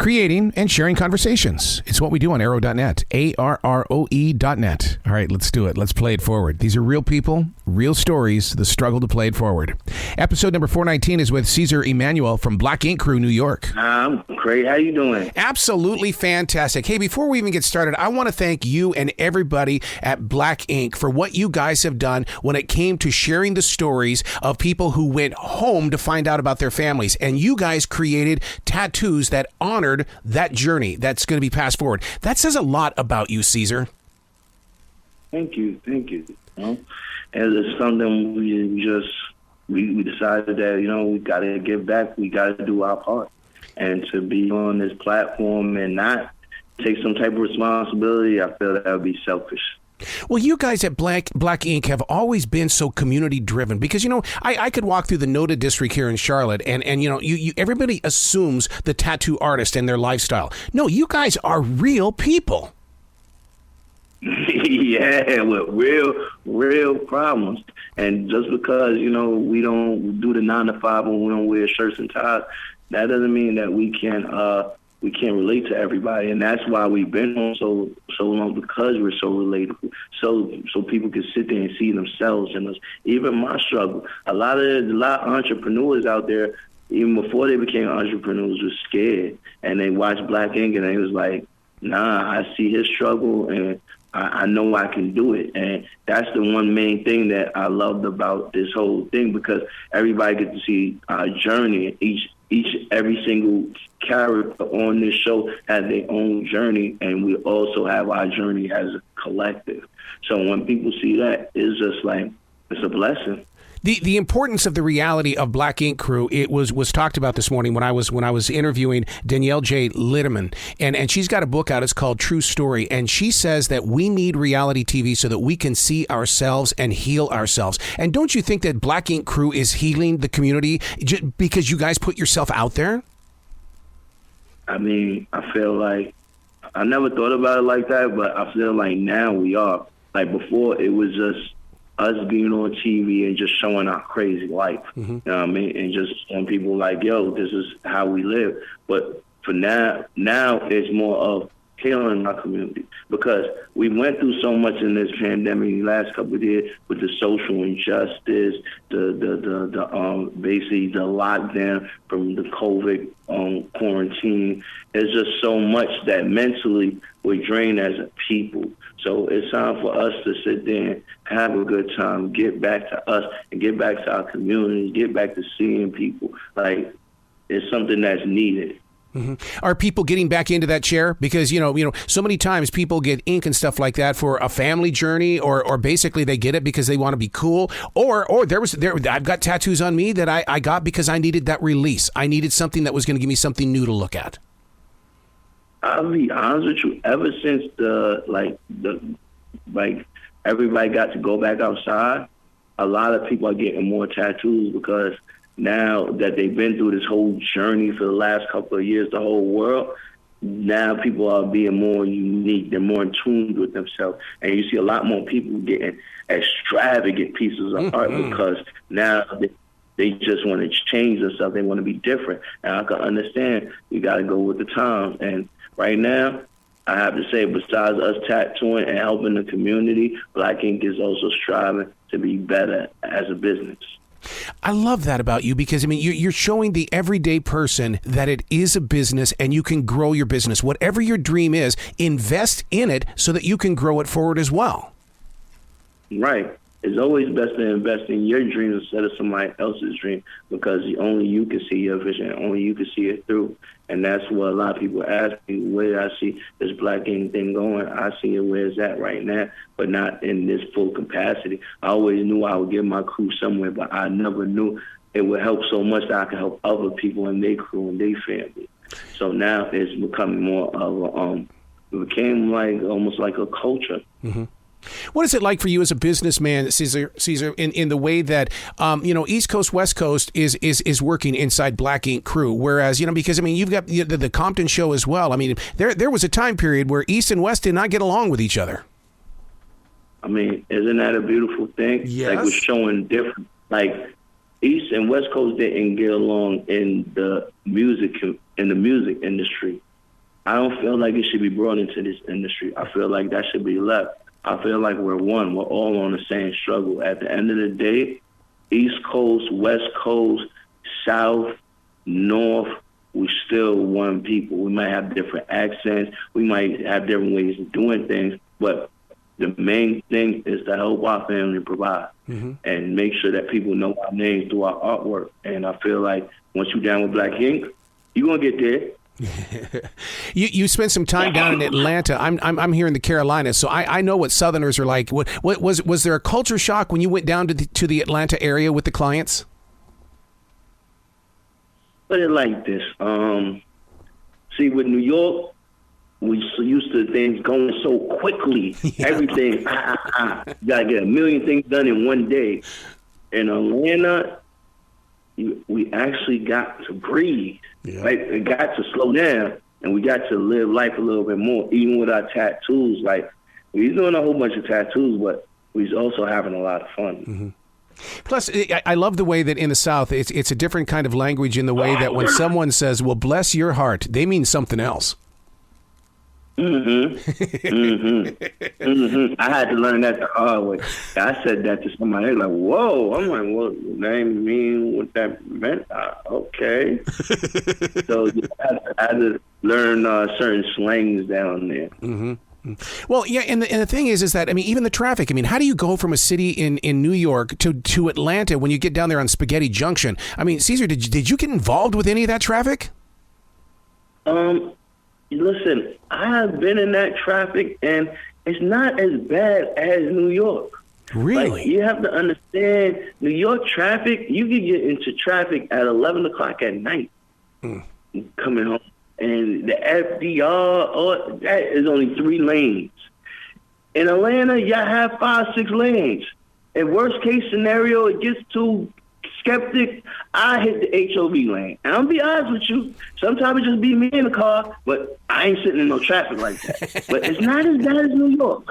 creating and sharing conversations. It's what we do on arrow.net, ARROE.net. All right, let's do it. Let's play it forward. These are real people, real stories, the struggle to play it forward. Episode number 419 is with Ceaser Emanuel from Black Ink Crew, New York. I'm great. How you doing? Absolutely fantastic. Hey, before we even get started, I want to thank you and everybody at Black Ink for what you guys have done when it came to sharing the stories of people who went home to find out about their families. And you guys created tattoos that honored that journey that's going to be passed forward. That says a lot about you, Ceasar. Thank you. And it's something we decided that, we got to give back. We got to do our part. And to be on this platform and not take some type of responsibility, I feel that would be selfish. Well, you guys at Black Ink have always been so community driven because, I could walk through the NODA district here in Charlotte and everybody assumes the tattoo artist and their lifestyle. No, you guys are real people. Yeah, with real problems. And just because, we don't do the 9 to 5 and we don't wear shirts and ties, that doesn't mean that we can't relate to everybody. And that's why we've been on so long, because we're so relatable. So people can sit there and see themselves in us. Even my struggle. A lot of entrepreneurs out there, even before they became entrepreneurs, were scared. And they watched Black Ink and they was like, nah, I see his struggle and I know I can do it. And that's the one main thing that I loved about this whole thing, because everybody gets to see our journey. Every single character on this show has their own journey, and we also have our journey as a collective. So when people see that, it's just like, it's a blessing. The importance of the reality of Black Ink Crew, it was talked about this morning when I was interviewing Danielle J. Litterman, and she's got a book out. It's called True Story, and she says that we need reality TV so that we can see ourselves and heal ourselves. And don't you think that Black Ink Crew is healing the community just because you guys put yourself out there? I mean, I feel like I never thought about it like that, but I feel like now we are. Like before, it was just us being on TV and just showing our crazy life, You know what I mean? And just showing people like, yo, this is how we live. But for now it's more of healing our community, because we went through so much in this pandemic the last couple of years with the social injustice, the basically the lockdown from the COVID quarantine. There's just so much that mentally we're drained as a people. So it's time for us to sit there and have a good time, get back to us and get back to our community, get back to seeing people. Like, it's something that's needed. Mm-hmm. Are people getting back into that chair? Because, so many times people get ink and stuff like that for a family journey, or basically they get it because they want to be cool. Or I've got tattoos on me that I got because I needed that release. I needed something that was going to give me something new to look at. I'll be honest with you, ever since everybody got to go back outside, a lot of people are getting more tattoos, because now that they've been through this whole journey for the last couple of years, the whole world, now people are being more unique. They're more in tune with themselves. And you see a lot more people getting extravagant pieces of art, because now they just want to change themselves. They want to be different. And I can understand you got to go with the times. And right now, I have to say, besides us tattooing and helping the community, Black Ink is also striving to be better as a business. I love that about you, because, you're showing the everyday person that it is a business and you can grow your business. Whatever your dream is, invest in it so that you can grow it forward as well. Right. It's always best to invest in your dream instead of somebody else's dream, because only you can see your vision, only you can see it through. And that's what a lot of people ask me, where I see this Black Ink thing going. I see it where it's at right now, but not in this full capacity. I always knew I would get my crew somewhere, but I never knew it would help so much that I could help other people and their crew and their family. So now it's becoming more of it became almost like a culture. Mm-hmm. What is it like for you as a businessman, Ceasar, in the way that, East Coast, West Coast is working inside Black Ink Crew? Whereas, because, you've got the Compton show as well. There was a time period where East and West did not get along with each other. Isn't that a beautiful thing? Yes. Like, we're showing different, East and West Coast didn't get along in the music industry. I don't feel like it should be brought into this industry. I feel like that should be left. I feel like we're one. We're all on the same struggle. At the end of the day, East Coast, West Coast, South, North, we still one people. We might have different accents. We might have different ways of doing things, but the main thing is to help our family provide and make sure that people know our name through our artwork. And I feel like once you're down with Black Ink, you're going to get there. You spent some time down in Atlanta. I'm here in the Carolinas, so I know what Southerners are like. What was there a culture shock when you went down to the Atlanta area with the clients? Put it like this. See, with New York, we so used to things going so quickly. Yeah. Everything, you gotta get a million things done in one day. In Atlanta, we actually got to breathe. Yeah. Like, it got to slow down, and we got to live life a little bit more, even with our tattoos. Like, we was doing a whole bunch of tattoos, but we was also having a lot of fun. Mm-hmm. Plus, I love the way that in the South, it's a different kind of language in the way that when someone says, well, bless your heart, they mean something else. I had to learn that the hard way. I said that to somebody, they're like, whoa. I'm like, well, they mean what that meant? Okay. So I had to learn certain slangs down there. Well, yeah, and the thing is that, I mean, even the traffic, I mean, how do you go from a city in New York to Atlanta when you get down there on Spaghetti Junction? I mean, Ceasar, did you get involved with any of that traffic? Listen, I have been in that traffic, and it's not as bad as New York. Really? Like, you have to understand, New York traffic, you can get into traffic at 11 o'clock at night coming home. And the FDR, that is only 3 lanes. In Atlanta, y'all have 5, 6 lanes. In worst case scenario, it gets too skeptic, I hit the HOV lane. And I'll be honest with you, sometimes it just be me in the car, but I ain't sitting in no traffic like that. But it's not as bad as New York.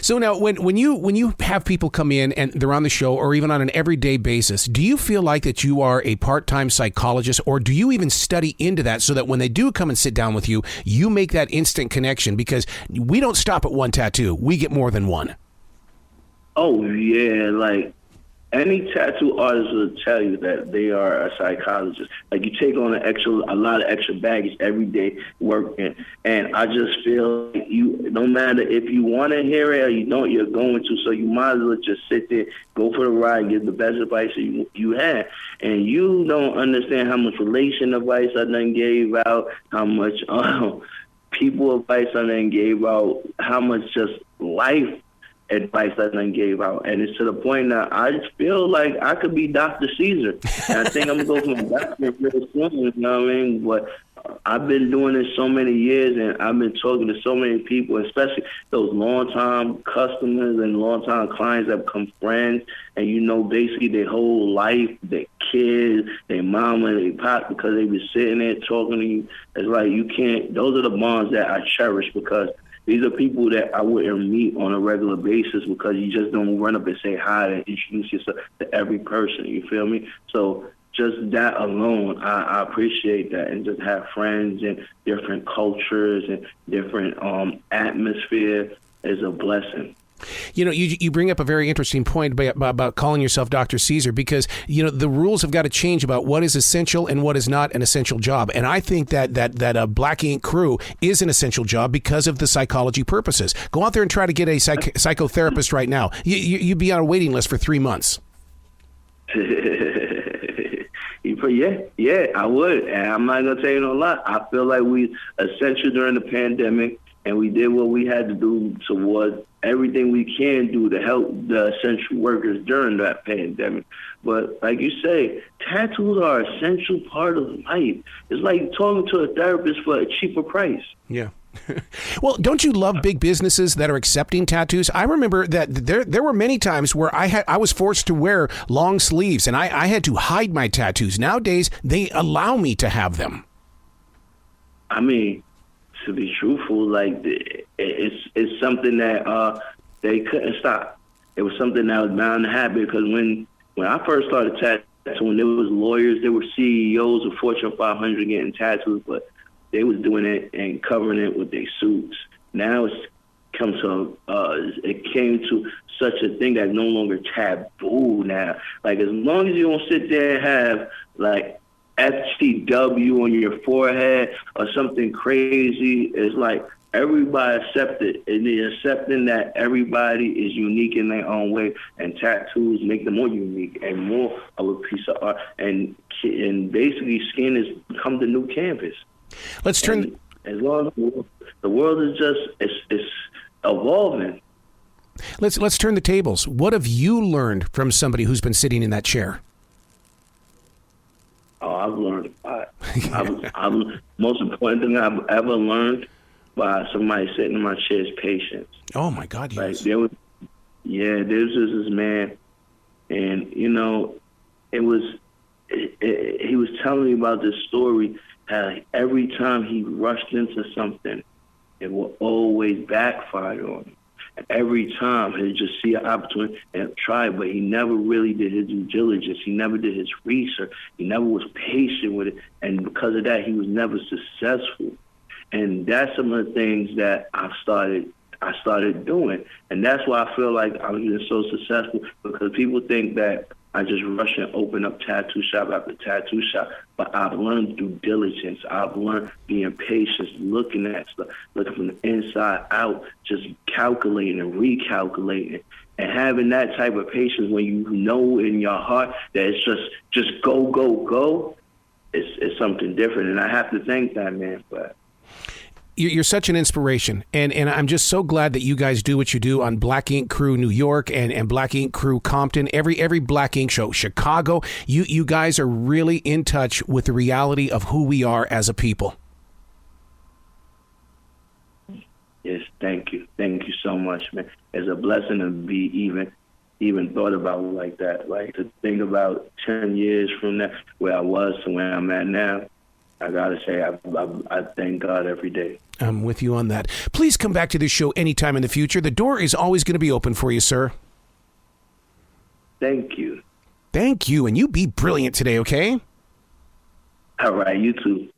So now, when you have people come in and they're on the show, or even on an everyday basis, do you feel like that you are a part-time psychologist, or do you even study into that so that when they do come and sit down with you, you make that instant connection? Because we don't stop at one tattoo. We get more than one. Oh, yeah, like, any tattoo artist will tell you that they are a psychologist. Like, you take on a lot of extra baggage every day working, and I just feel like no matter if you want to hear it or you don't, you're going to. So you might as well just sit there, go for the ride, give the best advice you have. And you don't understand how much relation advice I done gave out, how much people advice I done gave out, how much just life advice that I gave out, and it's to the point that I just feel like I could be Dr. Ceasar. And I think I'm gonna go for my doctor real soon, you know what I mean? But I've been doing this so many years, and I've been talking to so many people, especially those long-time customers and long-time clients that become friends, and you know basically their whole life, their kids, their mama, their pop, because they been sitting there talking to you. It's like you can't. Those are the bonds that I cherish, because these are people that I wouldn't meet on a regular basis, because you just don't run up and say hi and introduce yourself to every person. You feel me? So just that alone, I appreciate that, and just have friends and different cultures and different atmosphere is a blessing. You know, you bring up a very interesting point about calling yourself Dr. Ceasar, because, you know, the rules have got to change about what is essential and what is not an essential job. And I think that Black Ink Crew is an essential job because of the psychology purposes. Go out there and try to get a psychotherapist right now. You'd be on a waiting list for 3 months. Yeah, I would. And I'm not going to tell you no lie. I feel like we essential during the pandemic, and we did what we had to do towards everything we can do to help the essential workers during that pandemic. But like you say, tattoos are an essential part of life. It's like talking to a therapist for a cheaper price. Yeah. Well, don't you love big businesses that are accepting tattoos? I remember that there were many times where I was forced to wear long sleeves, and I had to hide my tattoos. Nowadays, they allow me to have them. I mean, to be truthful, like, it's something that they couldn't stop. It was something that was bound to happen, because when I first started That's when there was lawyers, there were CEOs of Fortune 500 getting tattoos, but they was doing it and covering it with their suits. Now it came to such a thing that's no longer taboo now. Like, as long as you don't sit there and have like FTW on your forehead or something crazy, it's like everybody accepted, and they're accepting that everybody is unique in their own way, and tattoos make them more unique and more of a piece of art. And basically, skin has become the new canvas. Let's turn. As long as the world is just it's evolving. Let's turn the tables. What have you learned from somebody who's been sitting in that chair? Oh, I've learned a lot. Most important thing I've ever learned by somebody sitting in my chair is patience. Oh my God, yes. Like there was just this man, and he was telling me about this story. How every time he rushed into something, it will always backfire on him. And every time he'd just see an opportunity and try, but he never really did his due diligence. He never did his research. He never was patient with it. And because of that, he was never successful. And that's some of the things that I started doing. And that's why I feel like I'm getting so successful, because people think that I just rush and open up tattoo shop after tattoo shop. But I've learned due diligence. I've learned being patient, looking at stuff, looking from the inside out, just calculating and recalculating. And having that type of patience when you know in your heart that it's just go, go, go, it's something different. And I have to thank that man for that. You're such an inspiration, and I'm just so glad that you guys do what you do on Black Ink Crew New York and Black Ink Crew Compton, every Black Ink show, Chicago. You guys are really in touch with the reality of who we are as a people. Yes, thank you so much, man. It's a blessing to be even thought about like that. Like, to think about 10 years from now, where I was to where I'm at now. I gotta say, I thank God every day. I'm with you on that. Please come back to this show anytime in the future. The door is always going to be open for you, sir. Thank you. Thank you, and you be brilliant today, okay? All right, you too.